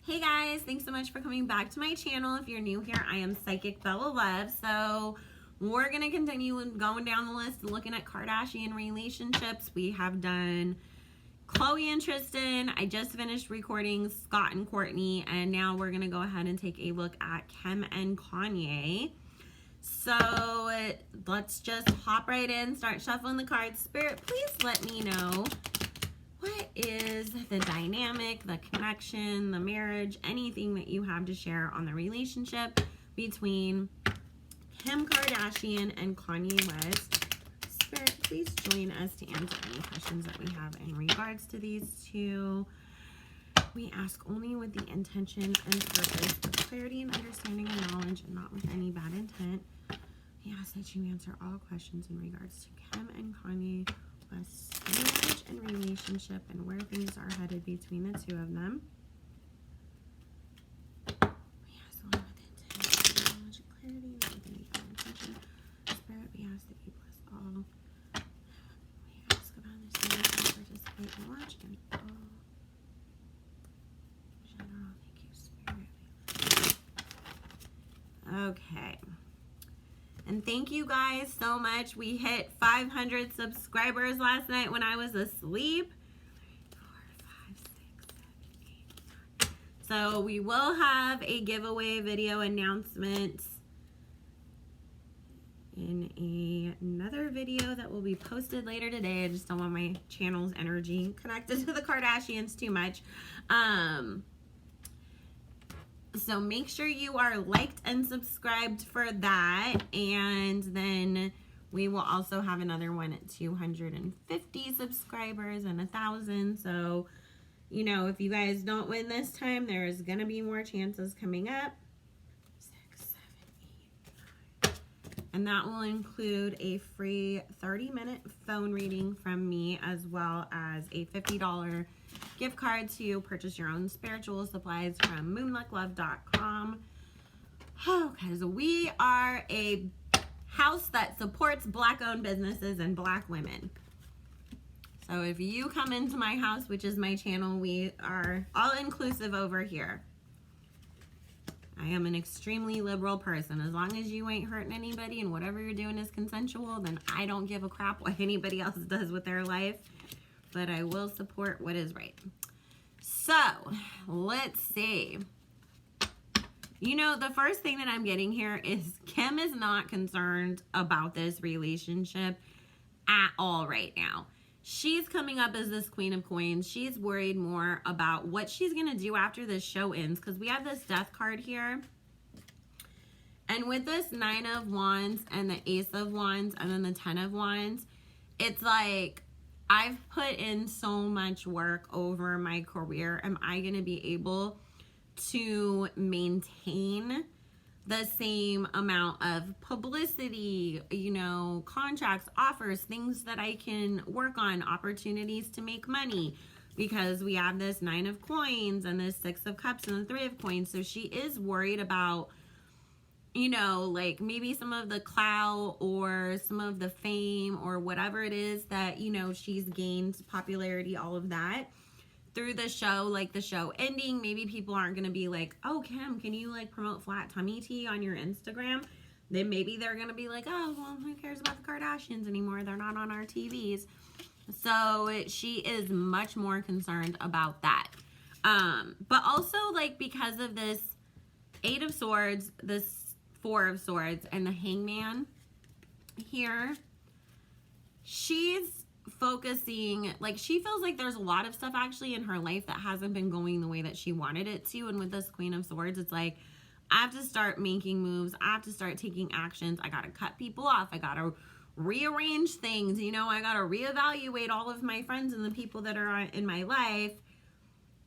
Hey guys, thanks so much for coming back to my channel. If you're new here, I am Psychic Bella Love. So we're going to continue going down the list and looking at Kardashian relationships. We have done Khloe and Tristan. I just finished recording Scott and Kourtney, and now we're going to go ahead and take a look at Kim and Kanye. So let's just hop right in, start shuffling the cards. Spirit, please let me know what is the dynamic, the connection, the marriage, anything that you have to share on the relationship between Kim Kardashian and Kanye West. Spirit, please join us to answer any questions that we have in regards to these two. We ask only with the intention and purpose of clarity and understanding and knowledge, and not with any bad intent. We ask that you answer all questions in regards to Kim and Kanye West's marriage and relationship and where things are headed between the two of them. We ask only with intention, knowledge, and clarity, not with any bad intention. Spirit, we ask that you bless all. We ask about this and participate and watch and all. General, thank you, Spirit. Okay. And thank you guys so much. We hit 500 subscribers last night when I was asleep. 4, 5, 6, 7, 8, 9. So we will have a giveaway video announcement in another video that will be posted later today. I just don't want my channel's energy connected to the Kardashians too much. So make sure you are liked and subscribed for that. And then we will also have another one at 250 subscribers and 1,000. So, you know, if you guys don't win this time, there's going to be more chances coming up. 6, 7, 8, 9. And that will include a free 30-minute phone reading from me, as well as a $50 gift card to purchase your own spiritual supplies from moonlucklove.com. Okay, so we are a house that supports Black-owned businesses and Black women. So if you come into my house, which is my channel, we are all-inclusive over here. I am an extremely liberal person. As long as you ain't hurting anybody and whatever you're doing is consensual, then I don't give a crap what anybody else does with their life. But I will support what is right. So, let's see. You know, the first thing that I'm getting here is Kim is not concerned about this relationship at all right now. She's coming up as this Queen of Coins. She's worried more about what she's going to do after this show ends, because we have this Death card here. And with this 9 of Wands and the Ace of Wands and then the 10 of Wands, it's like, I've put in so much work over my career. Am I going to be able to maintain the same amount of publicity, you know, contracts, offers, things that I can work on, opportunities to make money? Because we have this 9 of Coins and this 6 of Cups and the 3 of Coins. So she is worried about, you know, like maybe some of the clout or some of the fame or whatever it is that, you know, she's gained popularity, all of that through the show, like the show ending. Maybe people aren't going to be like, oh, Kim, can you like promote flat tummy tea on your Instagram? Then maybe they're going to be like, oh, well, who cares about the Kardashians anymore? They're not on our TVs. So she is much more concerned about that. But also like because of this 8 of Swords, this 4 of Swords, and the Hangman here, she's focusing, like she feels like there's a lot of stuff actually in her life that hasn't been going the way that she wanted it to. And with this Queen of Swords, it's like, I have to start making moves. I have to start taking actions. I got to cut people off. I got to rearrange things. You know, I got to reevaluate all of my friends and the people that are in my life.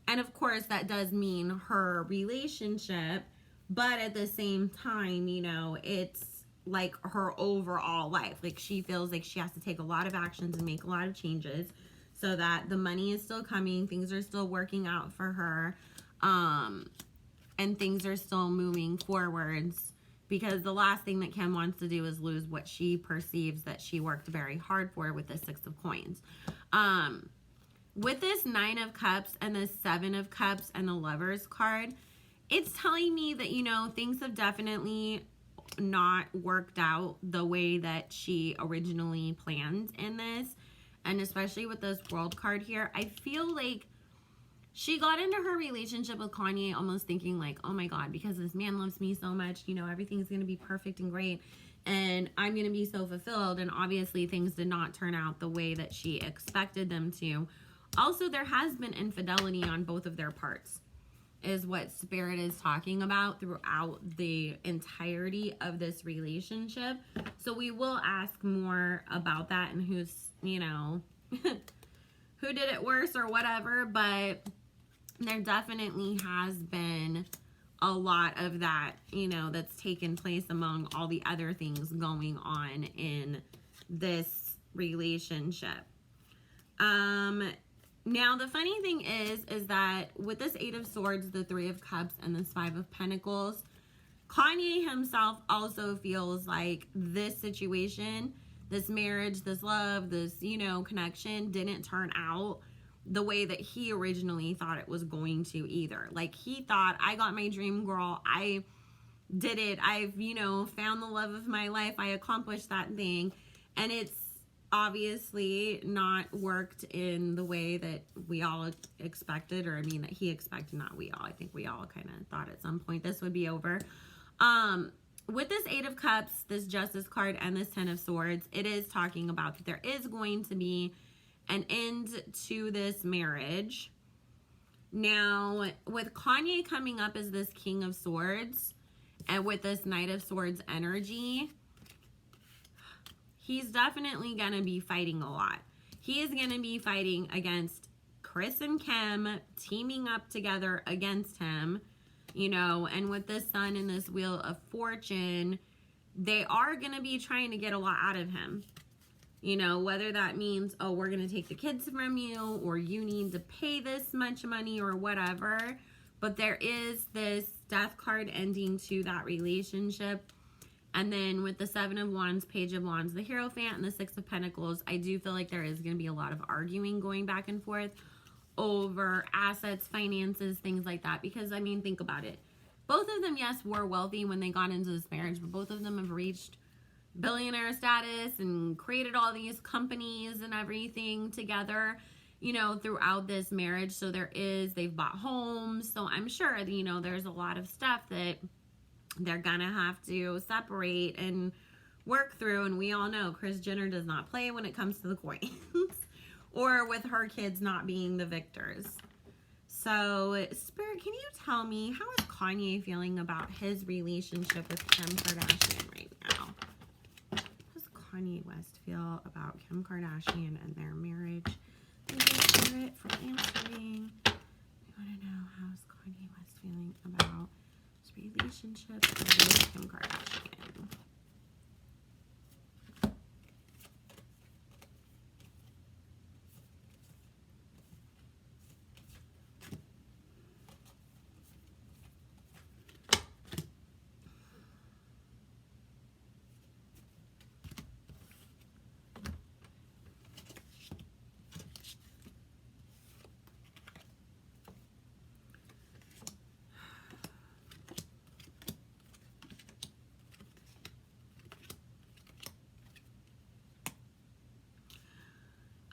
And of course, that does mean her relationship. But at the same time, you know, it's like her overall life. Like she feels like she has to take a lot of actions and make a lot of changes so that the money is still coming. Things are still working out for her. And things are still moving forwards, because the last thing that Kim wants to do is lose what she perceives that she worked very hard for with the 6 of Coins. with this 9 of Cups and the 7 of Cups and the Lovers card, it's telling me that, you know, things have definitely not worked out the way that she originally planned in this. And especially with this World card here, I feel like she got into her relationship with Kanye almost thinking like, oh my God, because this man loves me so much, you know, everything's going to be perfect and great. And I'm going to be so fulfilled. And obviously things did not turn out the way that she expected them to. Also, there has been infidelity on both of their parts, is what Spirit is talking about throughout the entirety of this relationship. So we will ask more about that and who's, you know, who did it worse or whatever. But there definitely has been a lot of that, you know, that's taken place among all the other things going on in this relationship. Now, the funny thing is that with this 8 of Swords, the 3 of Cups, and this 5 of Pentacles, Kanye himself also feels like this situation, this marriage, this love, this, you know, connection didn't turn out the way that he originally thought it was going to either. Like, he thought, I got my dream girl. I did it. I've, you know, found the love of my life. I accomplished that thing. And it's obviously not worked in the way that we all expected, or I mean that he expected, not we all. I think we all kind of thought at some point this would be over. With this 8 of Cups, this Justice card, and this 10 of Swords, it is talking about that there is going to be an end to this marriage. Now, with Kanye coming up as this King of Swords, and with this Knight of Swords energy, he's definitely going to be fighting a lot. He is going to be fighting against Chris and Kim, teaming up together against him, you know, and with this Sun and this Wheel of Fortune, they are going to be trying to get a lot out of him. You know, whether that means, oh, we're going to take the kids from you, or you need to pay this much money, or whatever. But there is this Death card ending to that relationship. And then with the 7 of Wands, Page of Wands, the Hierophant, and the 6 of Pentacles, I do feel like there is going to be a lot of arguing going back and forth over assets, finances, things like that. Because, I mean, think about it. Both of them, yes, were wealthy when they got into this marriage, but both of them have reached billionaire status and created all these companies and everything together, you know, throughout this marriage. So they've bought homes. So I'm sure, you know, there's a lot of stuff that they're gonna have to separate and work through. And we all know Kris Jenner does not play when it comes to the coins or with her kids not being the victors. So, Spirit, can you tell me, how is Kanye feeling about his relationship with Kim Kardashian right now? How does Kanye West feel about Kim Kardashian and their marriage? Thank you, Spirit, for answering. I want to know, how's Kanye West feeling about his relationship with Kim Kardashian?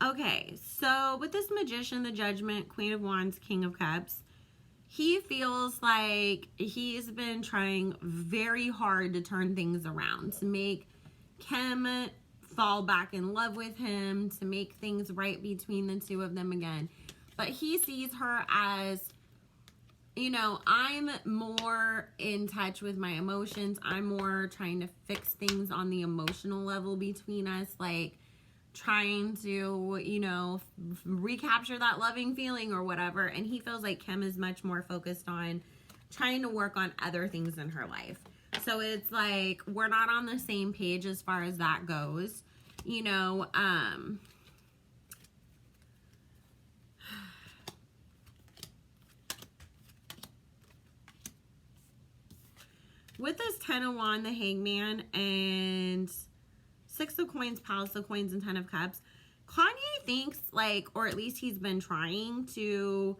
Okay, so with this Magician, the Judgment, Queen of Wands, King of Cups, he feels like he's been trying very hard to turn things around, to make Kim fall back in love with him, to make things right between the two of them again. But he sees her as, you know, I'm more in touch with my emotions. I'm more trying to fix things on the emotional level between us, like trying to, you know, recapture that loving feeling or whatever. And he feels like Kim is much more focused on trying to work on other things in her life. So it's like we're not on the same page as far as that goes, you know. With this 10 of Wands, the Hangman, and 6 of Coins, Palace of Coins, and 10 of Cups, Kanye thinks like, or at least he's been trying to,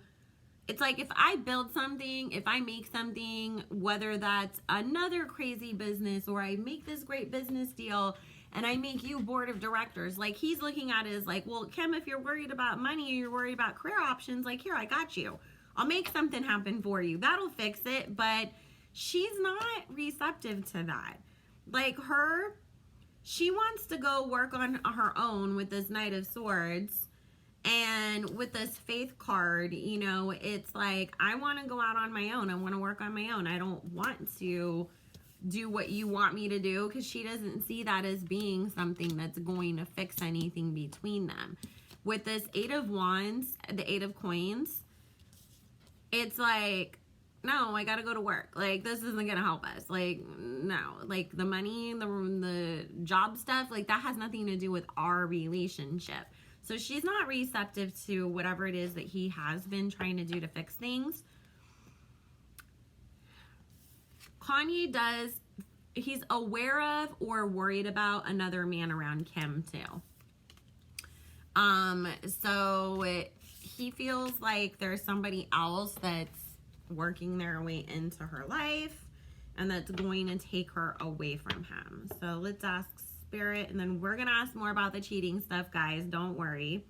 it's like if I build something, if I make something, whether that's another crazy business or I make this great business deal and I make you board of directors, like he's looking at it as like, well, Kim, if you're worried about money or you're worried about career options, like here, I got you. I'll make something happen for you. That'll fix it. But she's not receptive to that. Like she wants to go work on her own with this Knight of Swords. And with this faith card, you know, it's like, I want to go out on my own. I want to work on my own. I don't want to do what you want me to do, because she doesn't see that as being something that's going to fix anything between them. With this 8 of Wands, the 8 of Coins, it's like, no, I got to go to work. Like, this isn't going to help us. Like, no. Like, the money, the job stuff, like, that has nothing to do with our relationship. So she's not receptive to whatever it is that he has been trying to do to fix things. Kanye he's aware of or worried about another man around Kim too. So he feels like there's somebody else that's working their way into her life and that's going to take her away from him. So let's ask Spirit, and then we're gonna ask more about the cheating stuff, guys. Don't worry.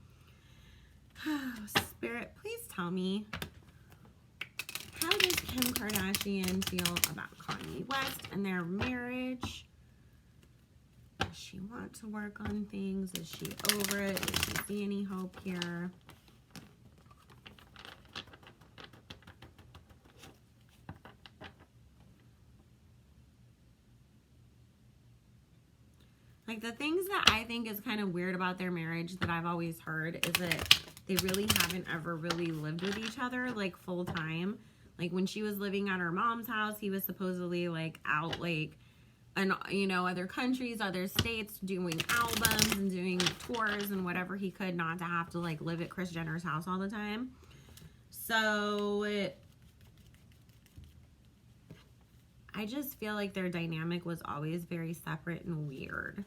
Spirit, please tell me, how does Kim Kardashian feel about Kanye West and their marriage? Does she want to work on things? Is she over it? Does she see any hope here? Like, the things that I think is kind of weird about their marriage that I've always heard is that they really haven't ever really lived with each other, like, full time. Like, when she was living at her mom's house, he was supposedly, like, out, like, in, you know, other countries, other states, doing albums and doing tours and whatever he could, not to have to, like, live at Kris Jenner's house all the time. So I just feel like their dynamic was always very separate and weird.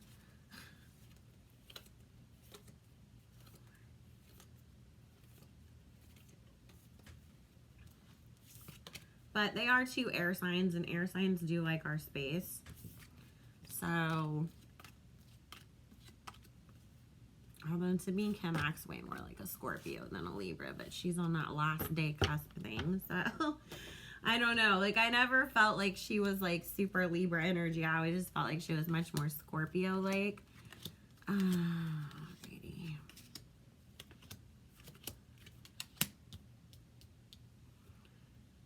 But they are 2 air signs, and air signs do like our space. So, although to me, Kim acts way more like a Scorpio than a Libra, but she's on that last day cusp thing. So, I don't know. Like, I never felt like she was like super Libra energy. I always just felt like she was much more Scorpio-like.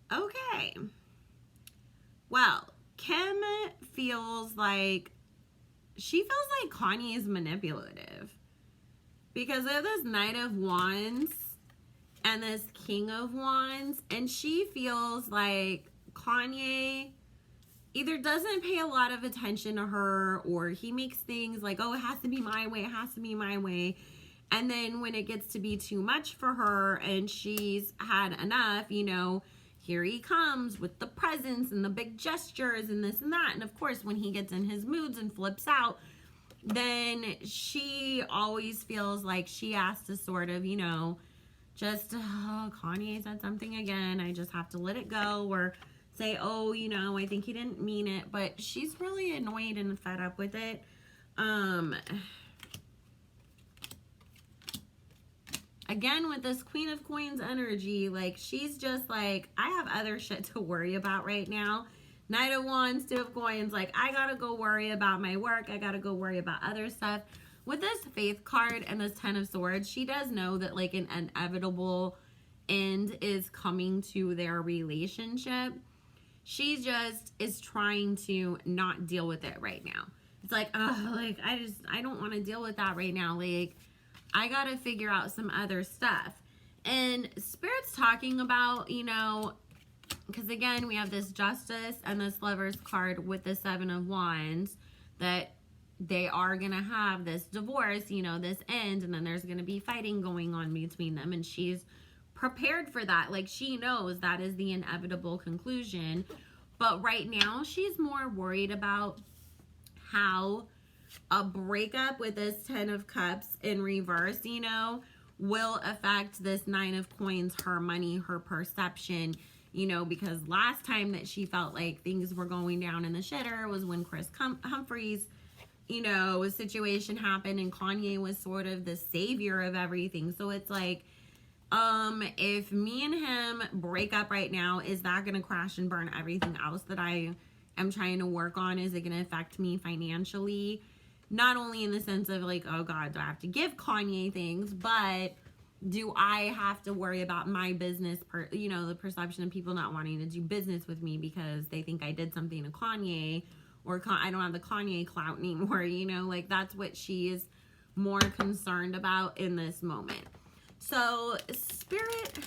Okay. Well, Kim feels like, she feels like Kanye is manipulative. Because of this Knight of Wands and this King of Wands, and she feels like Kanye either doesn't pay a lot of attention to her, or he makes things like, oh, it has to be my way, it has to be my way. And then when it gets to be too much for her and she's had enough, you know, here he comes with the presents and the big gestures and this and that. And of course, when he gets in his moods and flips out, then she always feels like she has to sort of, you know, just, oh, Kanye said something again, I just have to let it go, or say, oh, you know, I think he didn't mean it. But she's really annoyed and fed up with it. Again, with this Queen of Coins energy, like, she's just like, I have other shit to worry about right now. Knight of Wands, 2 of Coins, like, I gotta go worry about my work. I gotta go worry about other stuff. With this Faith card and this 10 of Swords, she does know that, like, an inevitable end is coming to their relationship. She just is trying to not deal with it right now. It's like, oh, like, I don't want to deal with that right now. Like, I got to figure out some other stuff. And Spirit's talking about, you know, because again, we have this Justice and this Lover's card with the 7 of Wands, that they are going to have this divorce, you know, this end, and then there's going to be fighting going on between them. And she's prepared for that. Like, she knows that is the inevitable conclusion. But right now, she's more worried about how a breakup with this 10 of Cups in reverse, you know, will affect this 9 of Coins, her money, her perception, you know, because last time that she felt like things were going down in the shitter was when Chris Humphries, you know, situation happened and Kanye was sort of the savior of everything. So it's like, if me and him break up right now, is that going to crash and burn everything else that I am trying to work on? Is it going to affect me financially? Not only in the sense of like, oh God, do I have to give Kanye things, but do I have to worry about my business, you know, the perception of people not wanting to do business with me because they think I did something to Kanye, or I don't have the Kanye clout anymore, you know, like that's what she is more concerned about in this moment. So, Spirit,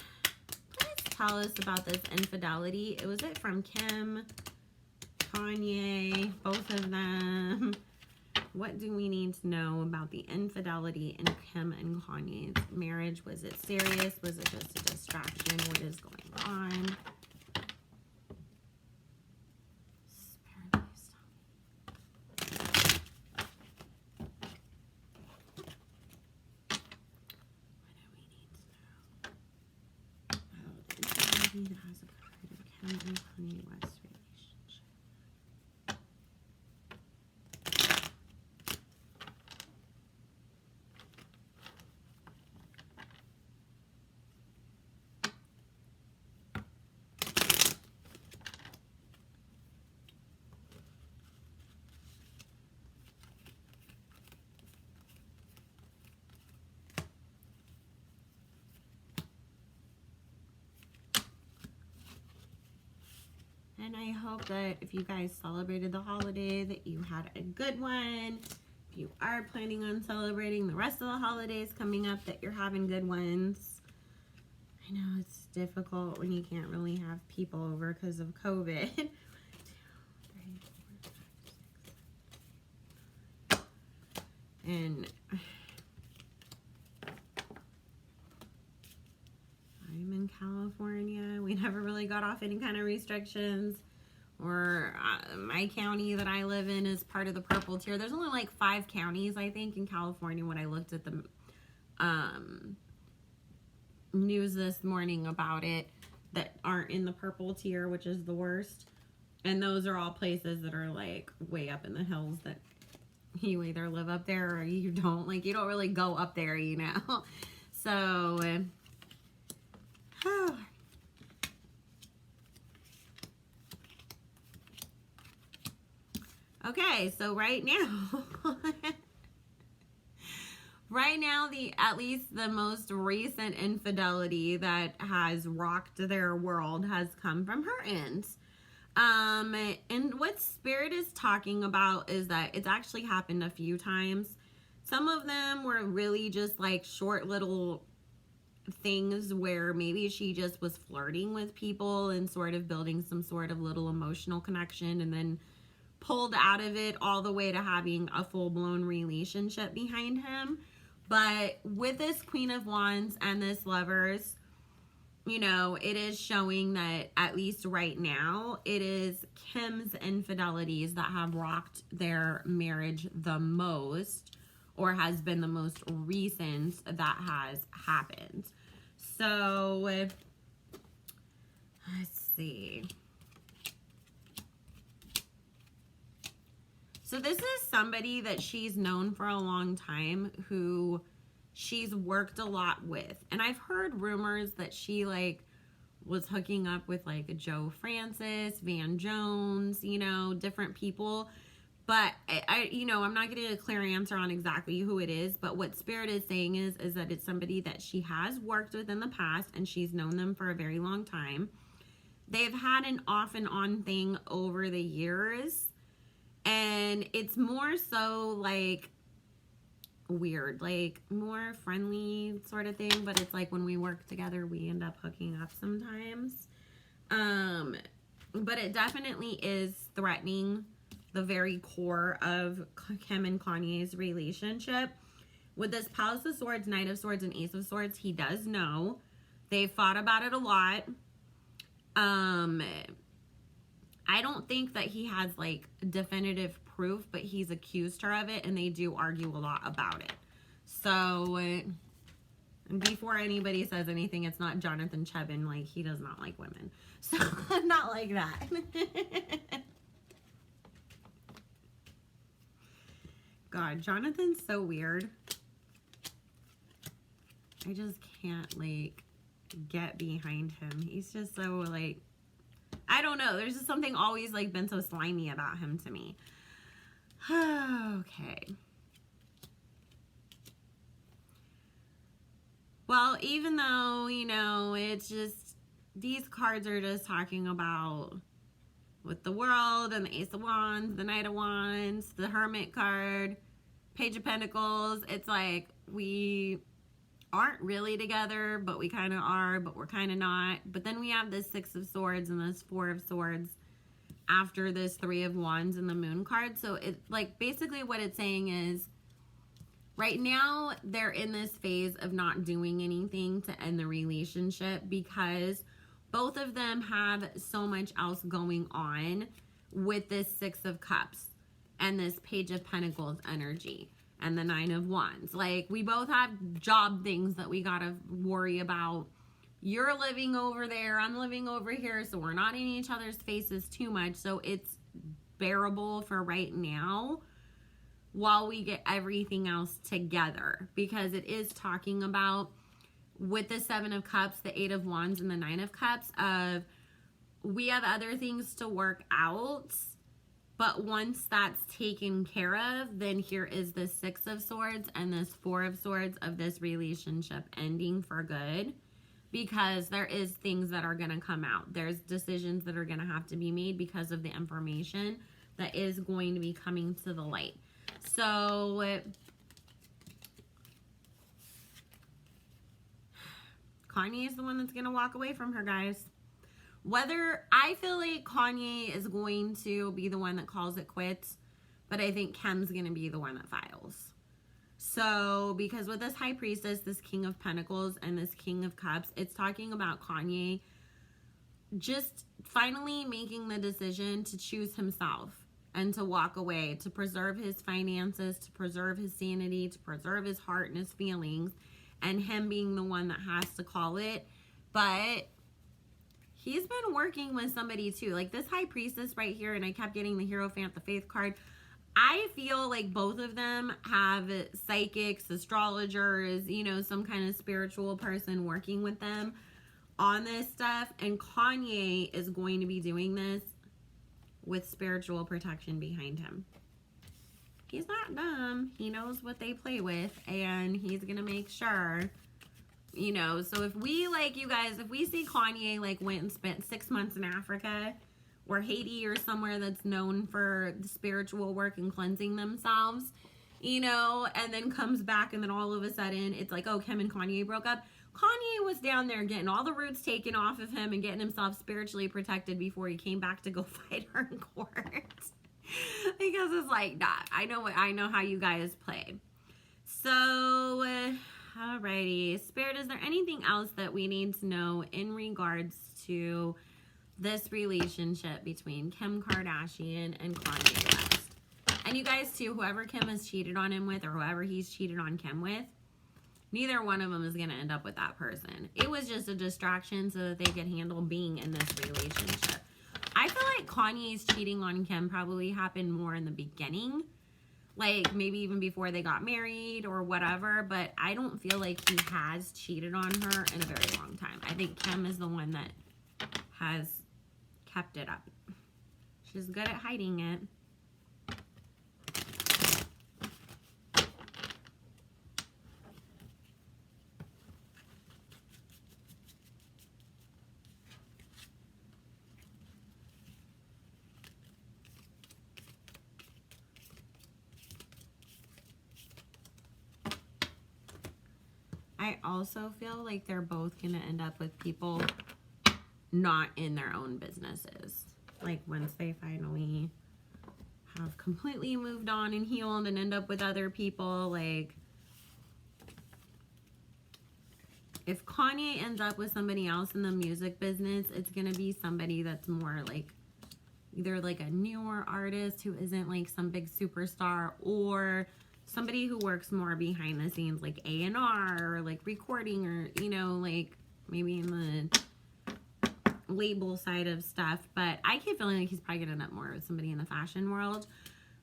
please tell us about this infidelity. Was it from Kim, Kanye, both of them? What do we need to know about the infidelity in Kim and Kanye's marriage? Was it serious? Was it just a distraction? What is going on? Spirit, please tell me. What do we need to know? Oh, the infidelity that has occurred in Kim and Kanye West relationship. And I hope that if you guys celebrated the holiday, that you had a good one. If you are planning on celebrating the rest of the holidays coming up, that you're having good ones. I know it's difficult when you can't really have people over because of COVID. And I'm in California. We never really got off any kind of restrictions. Or my county that I live in is part of the purple tier. There's only like 5 counties, I think, in California when I looked at the news this morning about it that aren't in the purple tier, which is the worst. And those are all places that are like way up in the hills that you either live up there or you don't. Like, you don't really go up there, you know. So, okay, so right now, at least the most recent infidelity that has rocked their world has come from her end. And what Spirit is talking about is that it's actually happened a few times. Some of them were really just like short little things where maybe she just was flirting with people and sort of building some sort of little emotional connection and then pulled out of it all the way to having a full-blown relationship behind him. But with this Queen of Wands and this Lovers, you know, it is showing that at least right now, it is Kim's infidelities that have rocked their marriage the most, or has been the most recent that has happened. So, let's see. So this is somebody that she's known for a long time, who she's worked a lot with. And I've heard rumors that she like was hooking up with like Joe Francis, Van Jones, you know, different people. But you know, I'm not getting a clear answer on exactly who it is. But what Spirit is saying is that it's somebody that she has worked with in the past and she's known them for a very long time. They've had an off and on thing over the years. And it's more so like weird, like more friendly sort of thing, but it's like when we work together we end up hooking up sometimes. But it definitely is threatening the very core of Kim and Kanye's relationship. With this Palace of Swords, Knight of Swords, and Ace of Swords, he does know. They've fought about it a lot. I don't think that he has like definitive proof, but he's accused her of it, and they do argue a lot about it. So, before anybody says anything, it's not Jonathan Chevin. Like, he does not like women. So, not like that. God, Jonathan's so weird. I just can't, like, get behind him. He's just so, like, I don't know. There's just something always, like, been so slimy about him to me. Okay. Well, even though, you know, it's just, these cards are just talking about with the World and the Ace of Wands, the Knight of Wands, the Hermit card, Page of Pentacles. It's like we aren't really together, but we kind of are, but we're kind of not. But then we have this Six of Swords and this Four of Swords after this Three of Wands and the Moon card. So it, like, basically what it's saying is right now they're in this phase of not doing anything to end the relationship because both of them have so much else going on with this Six of Cups and this Page of Pentacles energy and the Nine of Wands. Like, we both have job things that we gotta worry about. You're living over there, I'm living over here, so we're not in each other's faces too much. So it's bearable for right now while we get everything else together, because it is talking about, with the Seven of Cups, the Eight of Wands, and the Nine of Cups, of we have other things to work out, but once that's taken care of, then here is the Six of Swords and this Four of Swords of this relationship ending for good, because there is things that are going to come out. There's decisions that are going to have to be made because of the information that is going to be coming to the light. So Kanye is the one that's going to walk away from her, guys. Whether, I feel like Kanye is going to be the one that calls it quits, but I think Kim's going to be the one that files. So, because with this High Priestess, this King of Pentacles, and this King of Cups, it's talking about Kanye just finally making the decision to choose himself and to walk away, to preserve his finances, to preserve his sanity, to preserve his heart and his feelings, and him being the one that has to call it. But he's been working with somebody too. Like this High Priestess right here, and I kept getting the Hierophant, the Faith card. I feel like both of them have psychics, astrologers, you know, some kind of spiritual person working with them on this stuff. And Kanye is going to be doing this with spiritual protection behind him. He's not dumb. He knows what they play with, and he's going to make sure, you know. So if we, like, you guys, if we see Kanye, like, went and spent 6 months in Africa or Haiti or somewhere that's known for the spiritual work and cleansing themselves, you know, and then comes back and then all of a sudden it's like, oh, Kim and Kanye broke up. Kanye was down there getting all the roots taken off of him and getting himself spiritually protected before he came back to go fight her in court. Because it's like that. I know how you guys play. So, alrighty. Spirit, is there anything else that we need to know in regards to this relationship between Kim Kardashian and Kanye West? And you guys too, whoever Kim has cheated on him with, or whoever he's cheated on Kim with, neither one of them is going to end up with that person. It was just a distraction so that they could handle being in this relationship. I feel like Kanye's cheating on Kim probably happened more in the beginning. Like, maybe even before they got married or whatever. But I don't feel like he has cheated on her in a very long time. I think Kim is the one that has kept it up. She's good at hiding it. I also feel like they're both going to end up with people not in their own businesses. Like once they finally have completely moved on and healed and end up with other people, like if Kanye ends up with somebody else in the music business, it's going to be somebody that's more like either like a newer artist who isn't like some big superstar, or somebody who works more behind the scenes, like A&R or like recording, or, you know, like maybe in the label side of stuff. But I keep feeling like he's probably gonna end up more with somebody in the fashion world.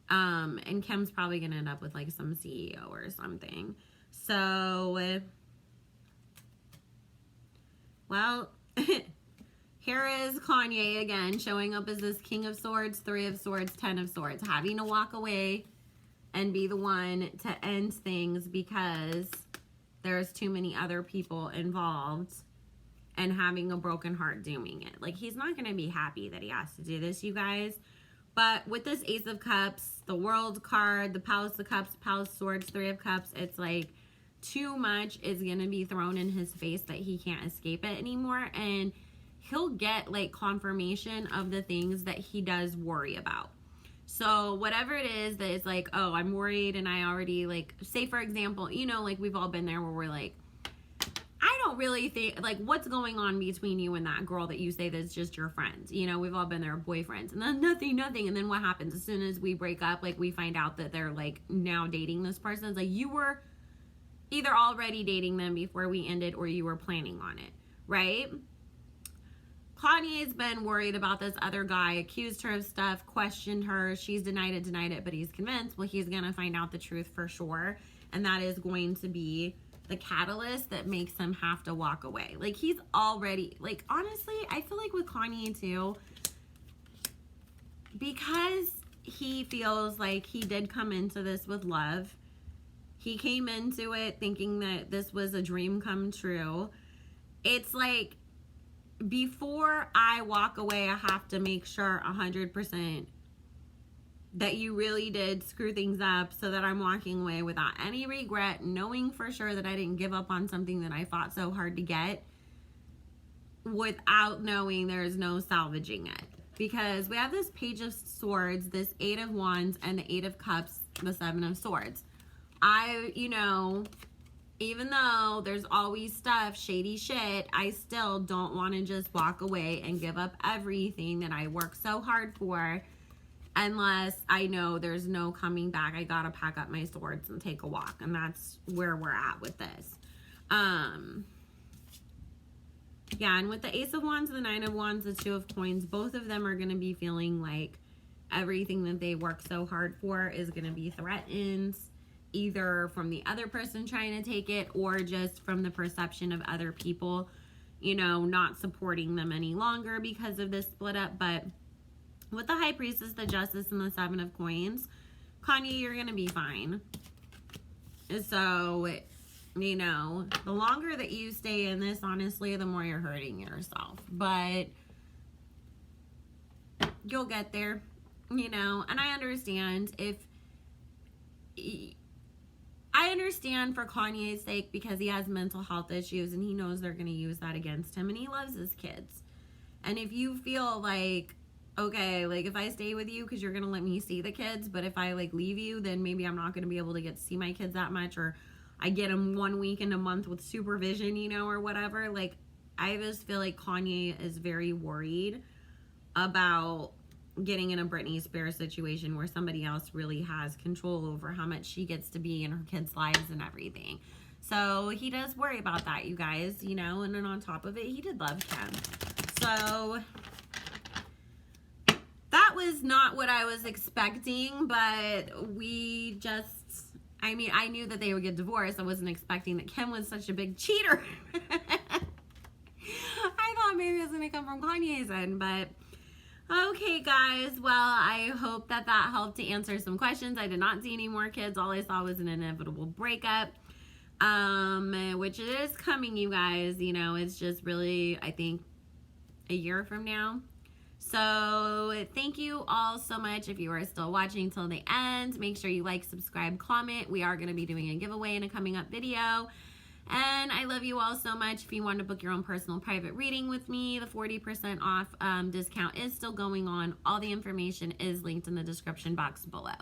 And Kim's probably gonna end up with like some CEO or something. So, well, here is Kanye again, showing up as this King of Swords, Three of Swords, Ten of Swords, having to walk away and be the one to end things because there's too many other people involved, and having a broken heart doing it. Like, he's not going to be happy that he has to do this, you guys. But with this Ace of Cups, the World card, the Palace of Cups, Palace of Swords, Three of Cups, it's like too much is going to be thrown in his face that he can't escape it anymore. And he'll get like confirmation of the things that he does worry about. So whatever it is that is like, oh, I'm worried, and I already, like, say for example, you know, like we've all been there where we're like, I don't really think, like, what's going on between you and that girl that you say that's just your friends? You know, we've all been there, boyfriends, and then nothing. And then what happens? As soon as we break up, like, we find out that they're, like, now dating this person. It's like, you were either already dating them before we ended, or you were planning on it, right? Kanye's been worried about this other guy, accused her of stuff, questioned her. She's denied it, but he's convinced. Well, he's going to find out the truth for sure. And that is going to be the catalyst that makes him have to walk away. Like, he's already, like, honestly, I feel like with Kanye too, because he feels like he did come into this with love. He came into it thinking that this was a dream come true. It's like, before I walk away, I have to make sure 100% that you really did screw things up, so that I'm walking away without any regret, knowing for sure that I didn't give up on something that I fought so hard to get, without knowing there's no salvaging it. Because we have this Page of Swords, this Eight of Wands, and the Eight of Cups, the Seven of Swords. You know, even though there's always stuff, shady shit, I still don't want to just walk away and give up everything that I worked so hard for, unless I know there's no coming back. I gotta pack up my swords and take a walk. And that's where we're at with this. Yeah, and with the Ace of Wands, the Nine of Wands, the Two of Coins, both of them are going to be feeling like everything that they worked so hard for is going to be threatened, either from the other person trying to take it, or just from the perception of other people, you know, not supporting them any longer because of this split up. But with the High Priestess, the Justice, and the Seven of Coins, Kanye, you're going to be fine. So, you know, the longer that you stay in this, honestly, the more you're hurting yourself. But you'll get there, you know. And I understand I understand for Kanye's sake, because he has mental health issues and he knows they're going to use that against him, and he loves his kids. And if you feel like, okay, like, if I stay with you because you're going to let me see the kids, but if I, like, leave you, then maybe I'm not going to be able to get to see my kids that much, or I get them 1 week in a month with supervision, you know, or whatever. Like, I just feel like Kanye is very worried about getting in a Britney Spears situation where somebody else really has control over how much she gets to be in her kids' lives and everything. So he does worry about that, you guys, you know. And then on top of it, he did love Kim. So that was not what I was expecting, but we just, I mean, I knew that they would get divorced. I wasn't expecting that Kim was such a big cheater. I thought maybe it was going to come from Kanye's end, but okay, guys. Well, I hope that helped to answer some questions. I did not see any more kids. All I saw was an inevitable breakup, which it is coming, you guys. You know, it's just really, I think, a year from now. So thank you all so much. If you are still watching till the end, make sure you like, subscribe, comment. We are going to be doing a giveaway in a coming up video. And I love you all so much. If you want to book your own personal private reading with me, the 40% off discount is still going on. All the information is linked in the description box below.